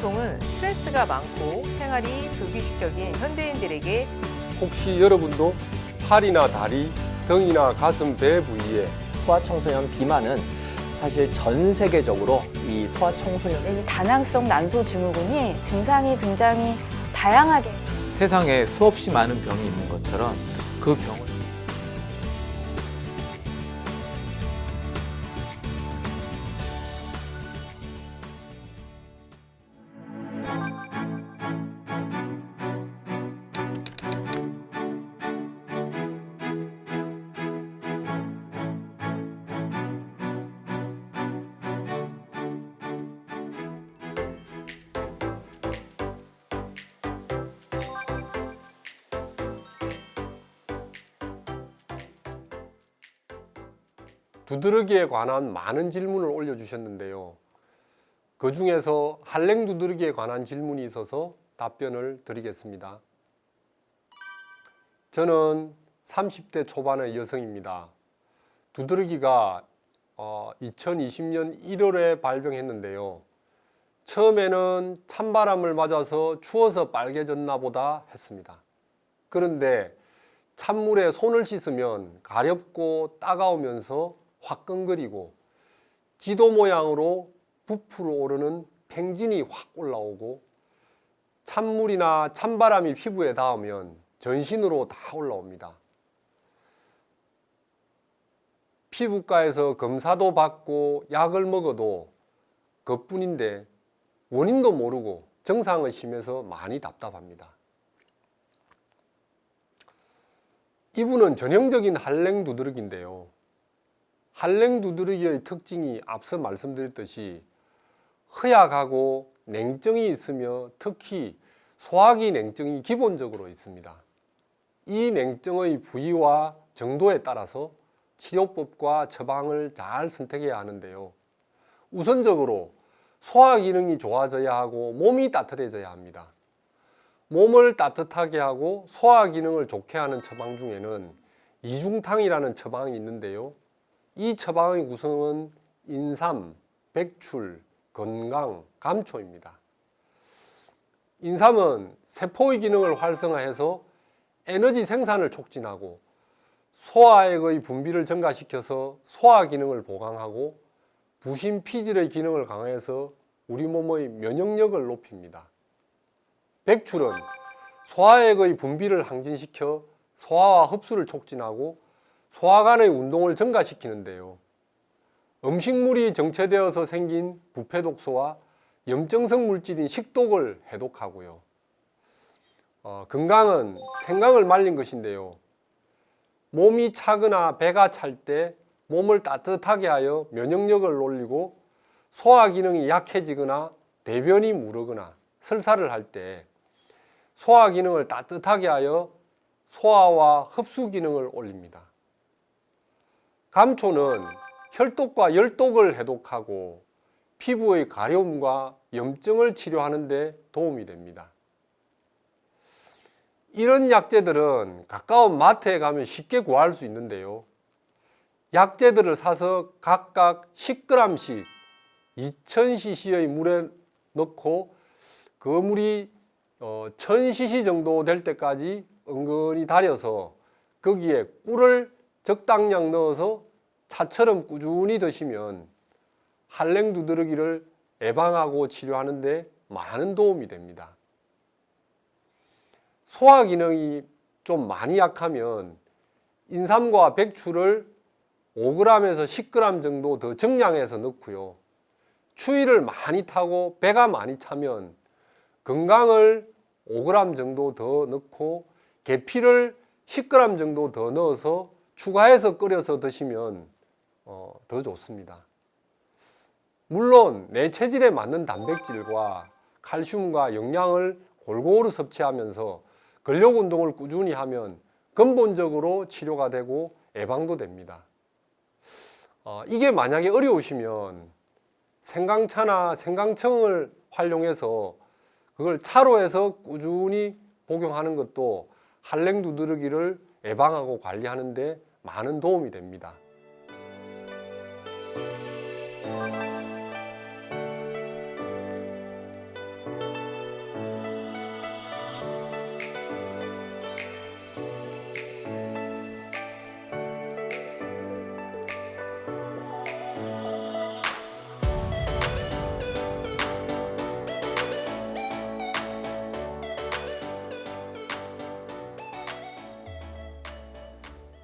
소화통은 스트레스가 많고 생활이 불규칙적인 현대인들에게 혹시 여러분도 팔이나 다리, 등이나 가슴, 배 부위에 소아청소년 비만은 사실 전 세계적으로 이 소아청소년 이 다낭성 난소 증후군이 증상이 굉장히 다양하게 세상에 수없이 많은 병이 있는 것처럼 그 병을 두드러기에 관한 많은 질문을 올려주셨는데요. 그 중에서 한랭 두드러기에 관한 질문이 있어서 답변을 드리겠습니다. 저는 30대 초반의 여성입니다. 두드러기가 2020년 1월에 발병했는데요. 처음에는 찬바람을 맞아서 추워서 빨개졌나 보다 했습니다. 그런데 찬물에 손을 씻으면 가렵고 따가우면서 화끈거리고 지도 모양으로 부풀어 오르는 팽진이 확 올라오고 찬물이나 찬바람이 피부에 닿으면 전신으로 다 올라옵니다. 피부과에서 검사도 받고 약을 먹어도 그뿐인데 원인도 모르고 증상은 심해서 많이 답답합니다. 이분은 전형적인 한랭 두드러기인데요. 한랭 두드러기의 특징이 앞서 말씀드렸듯이 허약하고 냉증이 있으며 특히 소화기 냉증이 기본적으로 있습니다. 이 냉증의 부위와 정도에 따라서 치료법과 처방을 잘 선택해야 하는데요. 우선적으로 소화 기능이 좋아져야 하고 몸이 따뜻해져야 합니다. 몸을 따뜻하게 하고 소화 기능을 좋게 하는 처방 중에는 이중탕이라는 처방이 있는데요. 이 처방의 구성은 인삼, 백출, 건강, 감초입니다. 인삼은 세포의 기능을 활성화해서 에너지 생산을 촉진하고 소화액의 분비를 증가시켜서 소화 기능을 보강하고 부신 피질의 기능을 강화해서 우리 몸의 면역력을 높입니다. 백출은 소화액의 분비를 항진시켜 소화와 흡수를 촉진하고 소화관의 운동을 증가시키는데요. 음식물이 정체되어서 생긴 부패독소와 염증성 물질인 식독을 해독하고요. 건강은 생강을 말린 것인데요. 몸이 차거나 배가 찰 때 몸을 따뜻하게 하여 면역력을 올리고 소화 기능이 약해지거나 대변이 무르거나 설사를 할 때 소화 기능을 따뜻하게 하여 소화와 흡수 기능을 올립니다. 감초는 혈독과 열독을 해독하고 피부의 가려움과 염증을 치료하는 데 도움이 됩니다. 이런 약재들은 가까운 마트에 가면 쉽게 구할 수 있는데요. 약재들을 사서 각각 10g씩 2000cc의 물에 넣고 그 물이 1000cc 정도 될 때까지 은근히 달여서 거기에 꿀을 적당량 넣어서 차처럼 꾸준히 드시면 한랭 두드러기를 예방하고 치료하는 데 많은 도움이 됩니다. 소화 기능이 좀 많이 약하면 인삼과 백출을 5g에서 10g 정도 더 정량해서 넣고요. 추위를 많이 타고 배가 많이 차면 건강을 5g 정도 더 넣고 계피를 10g 정도 더 넣어서 추가해서 끓여서 드시면 더 좋습니다. 물론 내 체질에 맞는 단백질과 칼슘과 영양을 골고루 섭취하면서 근력 운동을 꾸준히 하면 근본적으로 치료가 되고 예방도 됩니다. 이게 만약에 어려우시면 생강차나 생강청을 활용해서 그걸 차로 해서 꾸준히 복용하는 것도 한랭 두드러기를 예방하고 관리하는 데 많은 도움이 됩니다.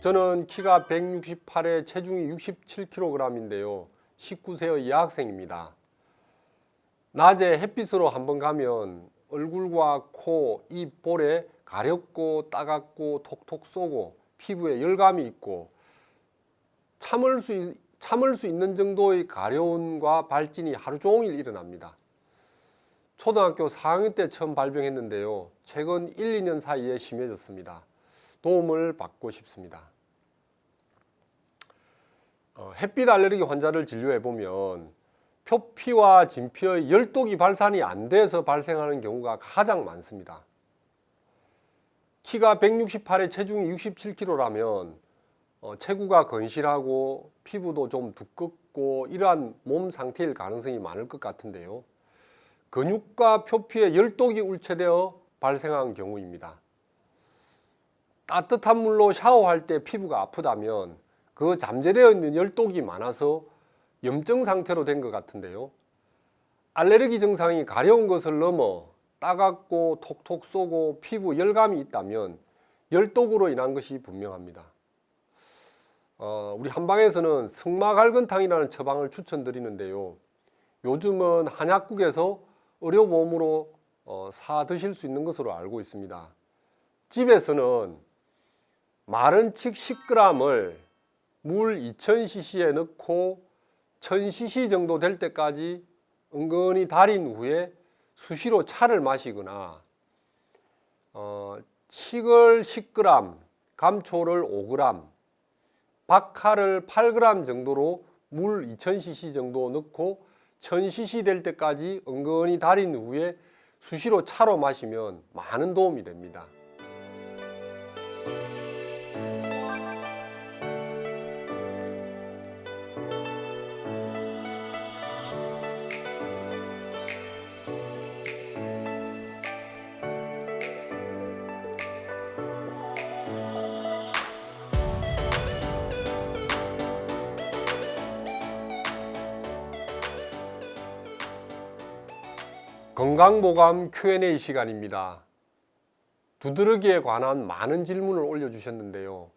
저는 키가 168에 체중이 67kg인데요. 19세의 여학생입니다. 낮에 햇빛으로 한번 가면 얼굴과 코, 입, 볼에 가렵고 따갑고 톡톡 쏘고 피부에 열감이 있고 참을 수 있는 정도의 가려움과 발진이 하루 종일 일어납니다. 초등학교 4학년 때 처음 발병했는데요. 최근 1, 2년 사이에 심해졌습니다. 도움을 받고 싶습니다. 햇빛 알레르기 환자를 진료해 보면 표피와 진피의 열독이 발산이 안 돼서 발생하는 경우가 가장 많습니다. 키가 168에 체중이 67kg라면 체구가 건실하고 피부도 좀 두껍고 이러한 몸 상태일 가능성이 많을 것 같은데요. 근육과 표피에 열독이 울체되어 발생한 경우입니다. 따뜻한 물로 샤워할 때 피부가 아프다면 그 잠재되어 있는 열독이 많아서 염증 상태로 된 것 같은데요. 알레르기 증상이 가려운 것을 넘어 따갑고 톡톡 쏘고 피부 열감이 있다면 열독으로 인한 것이 분명합니다. 우리 한방에서는 승마갈근탕이라는 처방을 추천드리는데요. 요즘은 한약국에서 의료보험으로 사 드실 수 있는 것으로 알고 있습니다. 집에서는 마른 칡 10g을 물 2000cc에 넣고 1000cc 정도 될 때까지 은근히 달인 후에 수시로 차를 마시거나 칡을 10g, 감초를 5g, 박하를 8g 정도로 물 2000cc 정도 넣고 1000cc 될 때까지 은근히 달인 후에 수시로 차로 마시면 많은 도움이 됩니다. 건강보감 Q&A 시간입니다. 두드러기에 관한 많은 질문을 올려주셨는데요.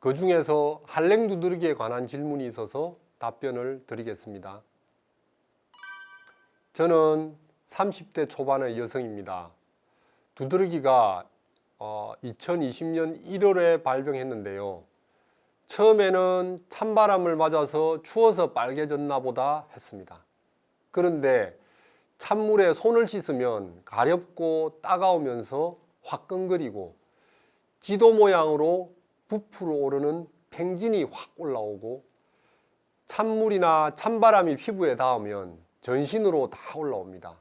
그 중에서 한랭 두드러기에 관한 질문이 있어서 답변을 드리겠습니다. 저는 30대 초반의 여성입니다. 두드러기가 2020년 1월에 발병했는데요. 처음에는 찬바람을 맞아서 추워서 빨개졌나 보다 했습니다. 그런데 찬물에 손을 씻으면 가렵고 따가우면서 화끈거리고 지도 모양으로 부풀어 오르는 팽진이 확 올라오고 찬물이나 찬바람이 피부에 닿으면 전신으로 다 올라옵니다.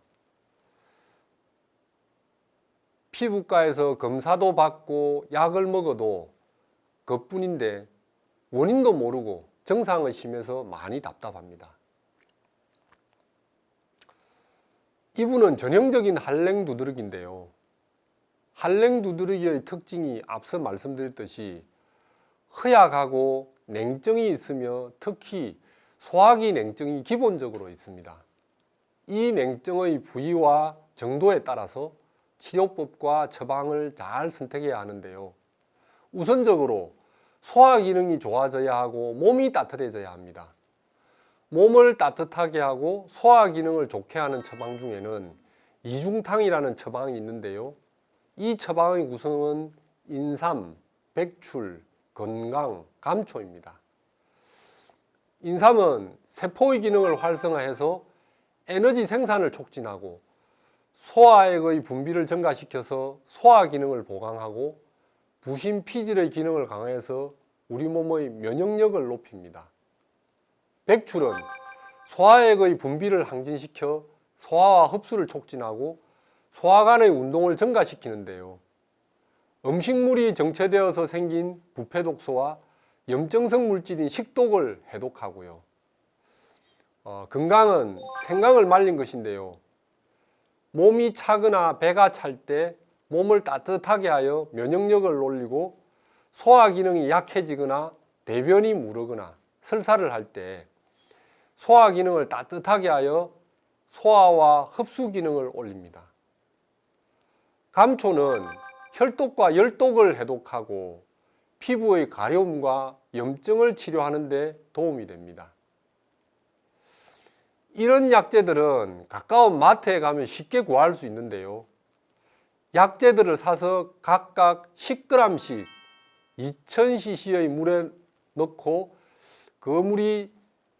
피부과에서 검사도 받고 약을 먹어도 그뿐인데 원인도 모르고 증상은 심해서 많이 답답합니다. 이분은 전형적인 한랭 두드러기인데요. 한랭 두드러기의 특징이 앞서 말씀드렸듯이 허약하고 냉증이 있으며 특히 소화기 냉증이 기본적으로 있습니다. 이 냉증의 부위와 정도에 따라서 치료법과 처방을 잘 선택해야 하는데요. 우선적으로 소화 기능이 좋아져야 하고 몸이 따뜻해져야 합니다. 몸을 따뜻하게 하고 소화 기능을 좋게 하는 처방 중에는 이중탕이라는 처방이 있는데요. 이 처방의 구성은 인삼, 백출, 건강, 감초입니다. 인삼은 세포의 기능을 활성화해서 에너지 생산을 촉진하고 소화액의 분비를 증가시켜서 소화 기능을 보강하고 부신 피질의 기능을 강화해서 우리 몸의 면역력을 높입니다. 백출은 소화액의 분비를 항진시켜 소화와 흡수를 촉진하고 소화관의 운동을 증가시키는데요. 음식물이 정체되어서 생긴 부패독소와 염증성 물질인 식독을 해독하고요. 건강은 생강을 말린 것인데요. 몸이 차거나 배가 찰 때 몸을 따뜻하게 하여 면역력을 올리고 소화 기능이 약해지거나 대변이 무르거나 설사를 할 때 소화 기능을 따뜻하게 하여 소화와 흡수 기능을 올립니다. 감초는 혈독과 열독을 해독하고 피부의 가려움과 염증을 치료하는 데 도움이 됩니다. 이런 약재들은 가까운 마트에 가면 쉽게 구할 수 있는데요. 약재들을 사서 각각 10g씩 2000cc의 물에 넣고 그 물이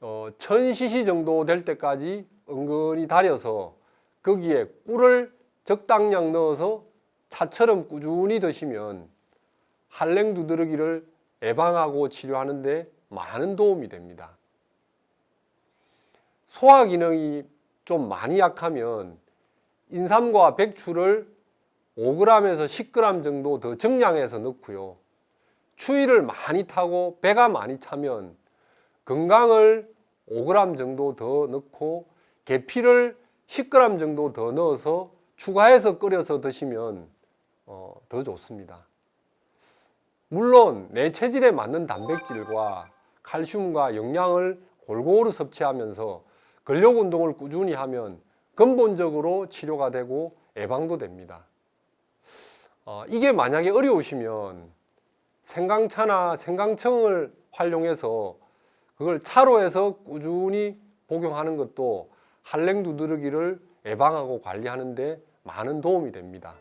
1000cc 정도 될 때까지 은근히 달여서 거기에 꿀을 적당량 넣어서 차처럼 꾸준히 드시면 한랭 두드러기를 예방하고 치료하는 데 많은 도움이 됩니다. 소화 기능이 좀 많이 약하면 인삼과 백추를 5g에서 10g 정도 더 정량해서 넣고요. 추위를 많이 타고 배가 많이 차면 건강을 5g 정도 더 넣고 계피를 10g 정도 더 넣어서 추가해서 끓여서 드시면 더 좋습니다. 물론 내 체질에 맞는 단백질과 칼슘과 영양을 골고루 섭취하면서 근력 운동을 꾸준히 하면 근본적으로 치료가 되고 예방도 됩니다. 이게 만약에 어려우시면 생강차나 생강청을 활용해서 그걸 차로 해서 꾸준히 복용하는 것도 한랭 두드러기를 예방하고 관리하는 데 많은 도움이 됩니다.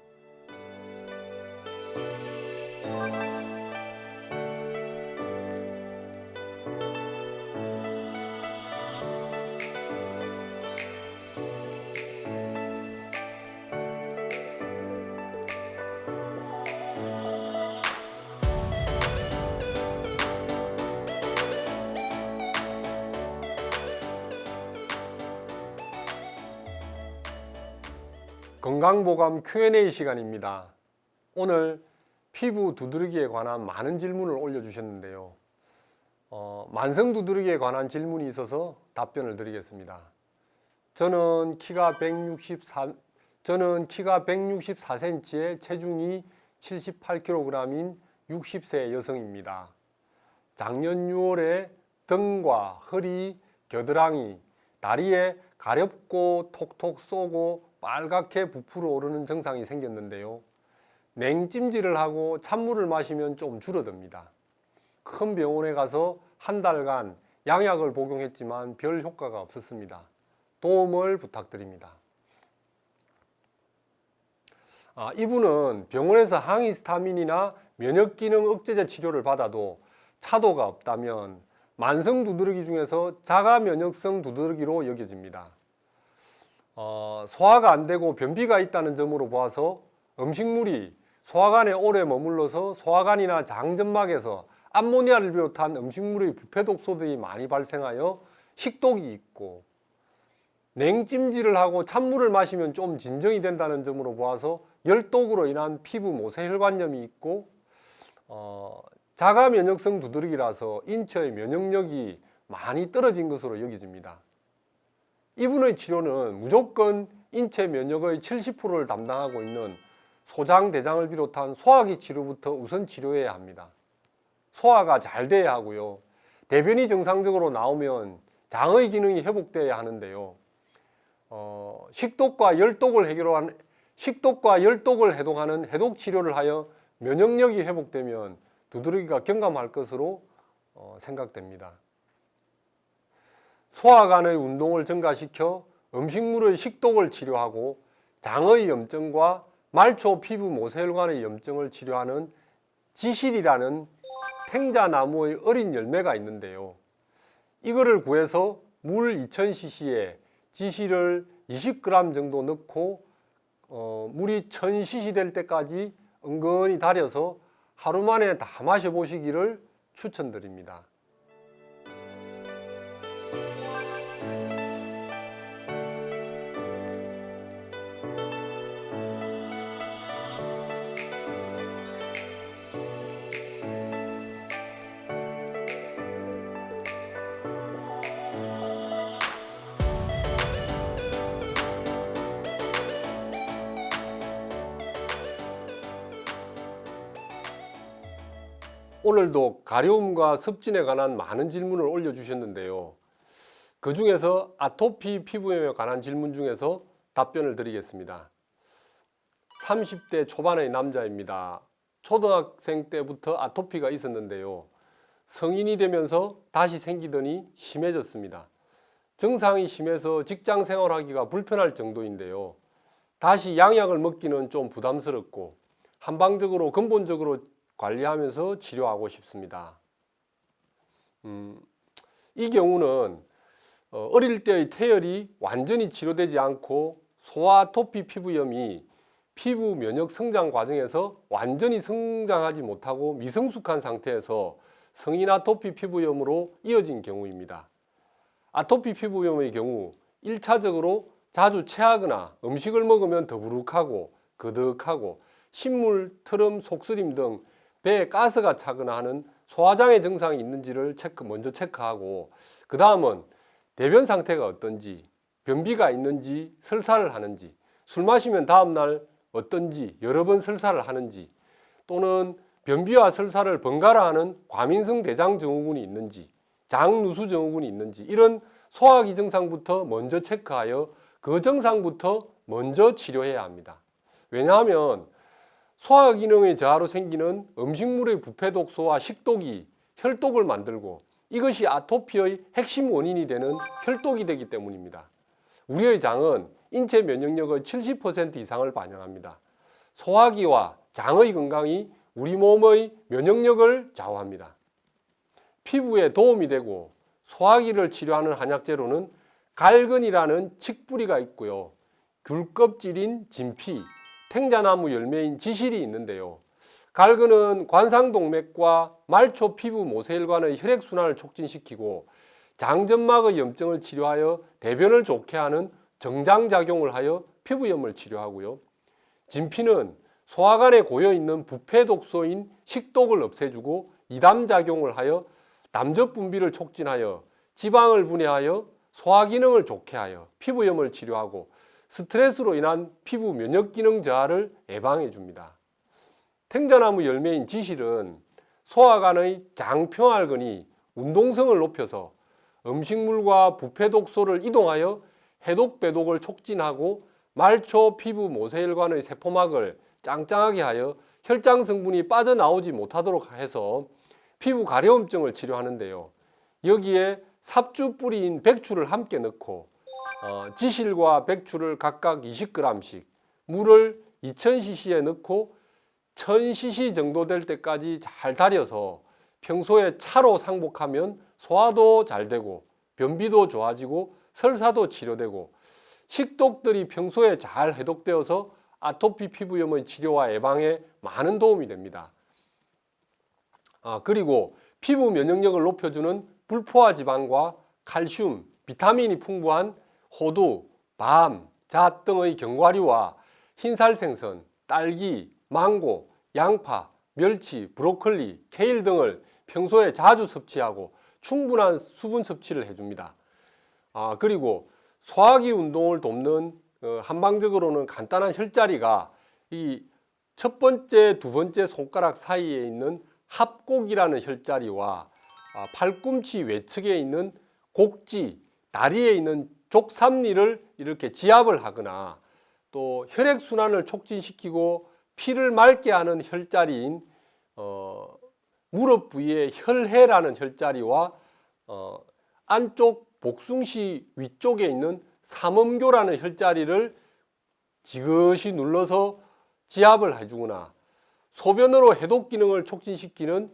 건강보감 Q&A 시간입니다. 오늘 피부 두드러기에 관한 많은 질문을 올려주셨는데요. 만성 두드러기에 관한 질문이 있어서 답변을 드리겠습니다. 저는 키가 164cm에 체중이 78kg인 60세 여성입니다. 작년 6월에 등과 허리, 겨드랑이, 다리에 가렵고 톡톡 쏘고 빨갛게 부풀어 오르는 증상이 생겼는데요. 냉찜질을 하고 찬물을 마시면 좀 줄어듭니다. 큰 병원에 가서 한 달간 양약을 복용했지만 별 효과가 없었습니다. 도움을 부탁드립니다. 이분은 병원에서 항히스타민이나 면역기능 억제제 치료를 받아도 차도가 없다면 만성 두드러기 중에서 자가 면역성 두드러기로 여겨집니다. 소화가 안 되고 변비가 있다는 점으로 보아서 음식물이 소화관에 오래 머물러서 소화관이나 장점막에서 암모니아를 비롯한 음식물의 부패 독소들이 많이 발생하여 식독이 있고, 냉찜질을 하고 찬물을 마시면 좀 진정이 된다는 점으로 보아서 열독으로 인한 피부 모세혈관염이 있고, 자가 면역성 두드러기라서 인체의 면역력이 많이 떨어진 것으로 여겨집니다. 이분의 치료는 무조건 인체 면역의 70%를 담당하고 있는 소장, 대장을 비롯한 소화기 치료부터 우선 치료해야 합니다. 소화가 잘 돼야 하고요. 대변이 정상적으로 나오면 장의 기능이 회복돼야 하는데요. 식독과 열독을 해독하는 해독 치료를 하여 면역력이 회복되면 두드러기가 경감할 것으로 생각됩니다. 소화관의 운동을 증가시켜 음식물의 식독을 치료하고 장의 염증과 말초 피부 모세혈관의 염증을 치료하는 지실이라는 탱자나무의 어린 열매가 있는데요. 이거를 구해서 물 2000cc에 지실을 20g 정도 넣고 물이 1000cc 될 때까지 은근히 달여서 하루 만에 다 마셔보시기를 추천드립니다. 오늘도 가려움과 습진에 관한 많은 질문을 올려주셨는데요. 그 중에서 아토피 피부염에 관한 질문 중에서 답변을 드리겠습니다. 30대 초반의 남자입니다. 초등학생 때부터 아토피가 있었는데요. 성인이 되면서 다시 생기더니 심해졌습니다. 증상이 심해서 직장 생활하기가 불편할 정도인데요. 다시 양약을 먹기는 좀 부담스럽고 한방적으로 근본적으로 관리하면서 치료하고 싶습니다. 이 경우는 어릴 때의 태열이 완전히 치료되지 않고 소아 아토피 피부염이 피부 면역 성장 과정에서 완전히 성장하지 못하고 미성숙한 상태에서 성인 아토피 피부염으로 이어진 경우입니다. 아토피 피부염의 경우 1차적으로 자주 체하거나 음식을 먹으면 더부룩하고 거득하고 신물, 트름, 속쓰림 등 배에 가스가 차거나 하는 소화장애 증상이 있는지를 먼저 체크하고 그 다음은 대변 상태가 어떤지, 변비가 있는지, 설사를 하는지, 술 마시면 다음날 어떤지, 여러 번 설사를 하는지, 또는 변비와 설사를 번갈아 하는 과민성 대장 증후군이 있는지, 장누수 증후군이 있는지 이런 소화기 증상부터 먼저 체크하여 그 증상부터 먼저 치료해야 합니다. 왜냐하면 소화기능의 저하로 생기는 음식물의 부패 독소와 식독이 혈독을 만들고 이것이 아토피의 핵심 원인이 되는 혈독이 되기 때문입니다. 우리의 장은 인체 면역력의 70% 이상을 반영합니다. 소화기와 장의 건강이 우리 몸의 면역력을 좌우합니다. 피부에 도움이 되고 소화기를 치료하는 한약재로는 갈근이라는 칡뿌리가 있고요. 귤껍질인 진피, 탱자나무 열매인 지실이 있는데요. 갈근은 관상동맥과 말초 피부 모세혈관의 혈액순환을 촉진시키고 장점막의 염증을 치료하여 대변을 좋게 하는 정장작용을 하여 피부염을 치료하고요. 진피는 소화관에 고여있는 부패 독소인 식독을 없애주고 이담작용을 하여 남적 분비를 촉진하여 지방을 분해하여 소화기능을 좋게 하여 피부염을 치료하고 스트레스로 인한 피부 면역기능 저하를 예방해 줍니다. 탱자나무 열매인 지실은 소화관의 장평활근이 운동성을 높여서 음식물과 부패 독소를 이동하여 해독 배독을 촉진하고 말초 피부 모세혈관의 세포막을 짱짱하게 하여 혈장 성분이 빠져나오지 못하도록 해서 피부 가려움증을 치료하는데요. 여기에 삽주 뿌리인 백추를 함께 넣고 지실과 백추를 각각 20g씩 물을 2000cc에 넣고 1000cc 정도 될 때까지 잘 달여서 평소에 차로 상복하면 소화도 잘 되고 변비도 좋아지고 설사도 치료되고 식독들이 평소에 잘 해독되어서 아토피 피부염의 치료와 예방에 많은 도움이 됩니다. 그리고 피부 면역력을 높여주는 불포화 지방과 칼슘, 비타민이 풍부한 호두, 밤, 잣 등의 견과류와 흰살 생선, 딸기, 망고, 양파, 멸치, 브로콜리, 케일 등을 평소에 자주 섭취하고 충분한 수분 섭취를 해줍니다. 그리고 소화기 운동을 돕는 한방적으로는 간단한 혈자리가 이 첫 번째, 두 번째 손가락 사이에 있는 합곡이라는 혈자리와 팔꿈치 외측에 있는 곡지, 다리에 있는 족삼리를 이렇게 지압을 하거나 또 혈액순환을 촉진시키고 피를 맑게 하는 혈자리인 무릎 부위의 혈해라는 혈자리와 안쪽 복숭시 위쪽에 있는 삼음교라는 혈자리를 지그시 눌러서 지압을 해주거나 소변으로 해독 기능을 촉진시키는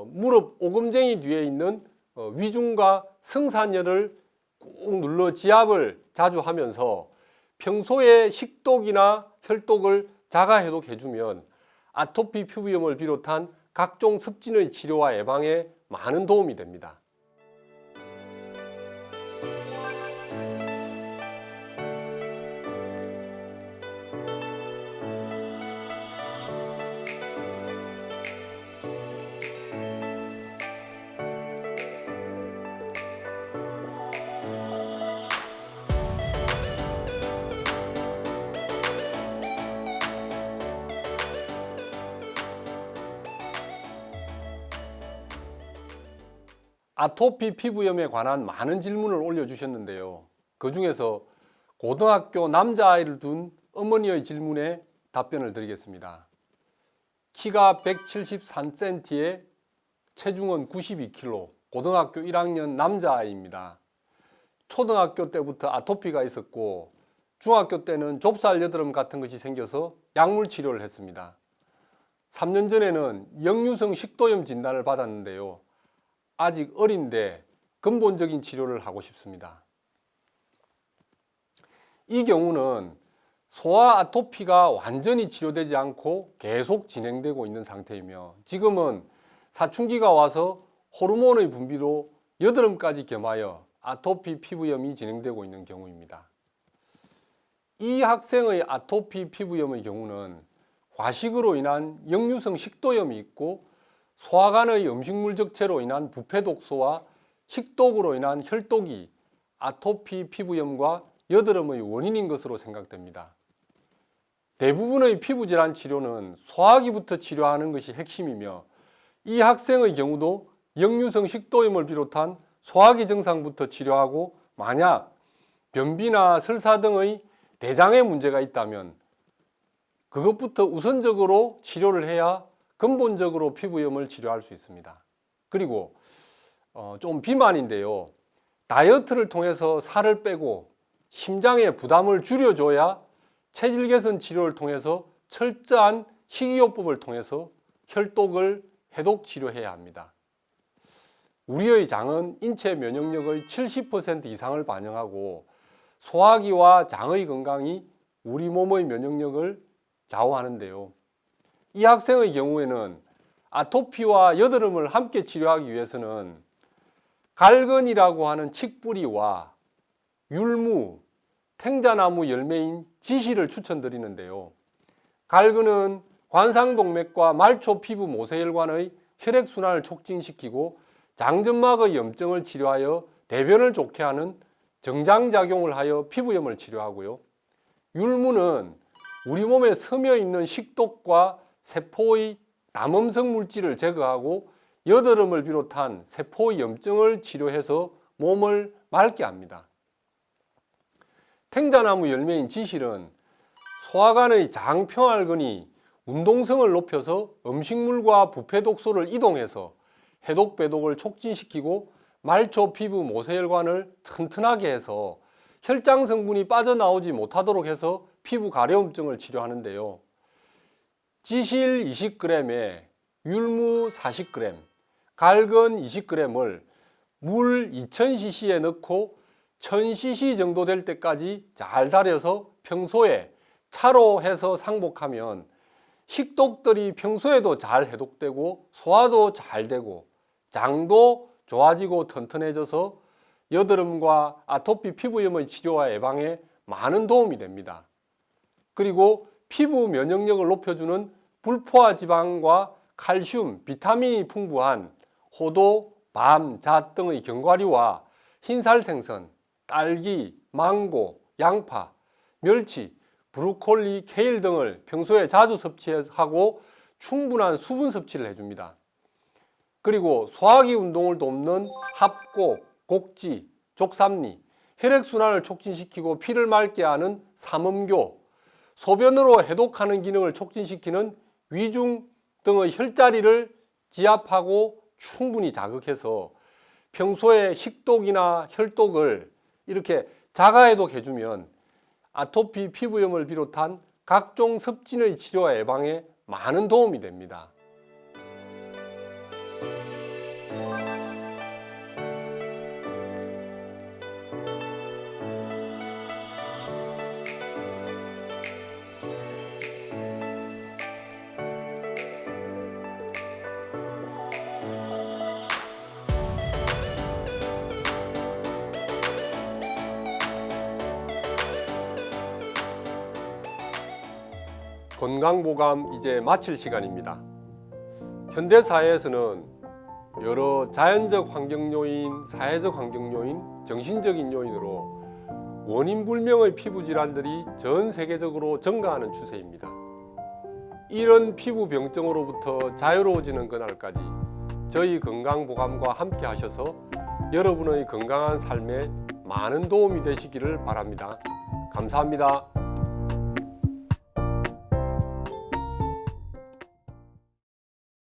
무릎 오금쟁이 뒤에 있는 위중과 성산혈을 꾹 눌러 지압을 자주 하면서 평소에 식독이나 혈독을 자가 해독해주면 아토피 피부염을 비롯한 각종 습진의 치료와 예방에 많은 도움이 됩니다. 아토피 피부염에 관한 많은 질문을 올려주셨는데요. 그 중에서 고등학교 남자아이를 둔 어머니의 질문에 답변을 드리겠습니다. 키가 173cm에 체중은 92kg, 고등학교 1학년 남자아이입니다. 초등학교 때부터 아토피가 있었고 중학교 때는 좁쌀 여드름 같은 것이 생겨서 약물 치료를 했습니다. 3년 전에는 역류성 식도염 진단을 받았는데요. 아직 어린데 근본적인 치료를 하고 싶습니다. 이 경우는 소아 아토피가 완전히 치료되지 않고 계속 진행되고 있는 상태이며 지금은 사춘기가 와서 호르몬의 분비로 여드름까지 겸하여 아토피 피부염이 진행되고 있는 경우입니다. 이 학생의 아토피 피부염의 경우는 과식으로 인한 역류성 식도염이 있고 소화관의 음식물 적체로 인한 부패독소와 식독으로 인한 혈독이 아토피 피부염과 여드름의 원인인 것으로 생각됩니다. 대부분의 피부질환 치료는 소화기부터 치료하는 것이 핵심이며 이 학생의 경우도 역류성 식도염을 비롯한 소화기 증상부터 치료하고 만약 변비나 설사 등의 대장에 문제가 있다면 그것부터 우선적으로 치료를 해야 근본적으로 피부염을 치료할 수 있습니다. 그리고 좀 비만인데요. 다이어트를 통해서 살을 빼고 심장의 부담을 줄여줘야 체질 개선 치료를 통해서 철저한 식이요법을 통해서 혈독을 해독 치료해야 합니다. 우리의 장은 인체 면역력의 70% 이상을 반영하고 소화기와 장의 건강이 우리 몸의 면역력을 좌우하는데요. 이 학생의 경우에는 아토피와 여드름을 함께 치료하기 위해서는 갈근이라고 하는 칡뿌리와 율무, 탱자나무 열매인 지시를 추천드리는데요. 갈근은 관상동맥과 말초 피부 모세혈관의 혈액순환을 촉진시키고 장점막의 염증을 치료하여 대변을 좋게 하는 정장작용을 하여 피부염을 치료하고요. 율무는 우리 몸에 스며 있는 식독과 세포의 남음성 물질을 제거하고 여드름을 비롯한 세포의 염증을 치료해서 몸을 맑게 합니다. 탱자나무 열매인 지실은 소화관의 장평활근이 운동성을 높여서 음식물과 부패독소를 이동해서 해독 배독을 촉진시키고 말초 피부 모세혈관을 튼튼하게 해서 혈장 성분이 빠져나오지 못하도록 해서 피부 가려움증을 치료하는데요. 지실 20g에 율무 40g, 갈근 20g을 물 2000cc에 넣고 1000cc 정도 될 때까지 잘 달여서 평소에 차로 해서 상복하면 식독들이 평소에도 잘 해독되고 소화도 잘 되고 장도 좋아지고 튼튼해져서 여드름과 아토피 피부염의 치료와 예방에 많은 도움이 됩니다. 그리고 피부 면역력을 높여주는 불포화 지방과 칼슘, 비타민이 풍부한 호도, 밤, 잣 등의 견과류와 흰살 생선, 딸기, 망고, 양파, 멸치, 브로콜리, 케일 등을 평소에 자주 섭취하고 충분한 수분 섭취를 해줍니다. 그리고 소화기 운동을 돕는 합곡, 곡지, 족삼리, 혈액순환을 촉진시키고 피를 맑게 하는 삼음교, 소변으로 해독하는 기능을 촉진시키는 위중 등의 혈자리를 지압하고 충분히 자극해서 평소에 식독이나 혈독을 이렇게 자가해독 해주면 아토피 피부염을 비롯한 각종 습진의 치료와 예방에 많은 도움이 됩니다. 건강보감 이제 마칠 시간입니다. 현대사회에서는 여러 자연적 환경 요인, 사회적 환경 요인, 정신적인 요인으로 원인 불명의 피부 질환들이 전 세계적으로 증가하는 추세입니다. 이런 피부 병증으로부터 자유로워지는 그날까지 저희 건강보감과 함께 하셔서 여러분의 건강한 삶에 많은 도움이 되시기를 바랍니다. 감사합니다.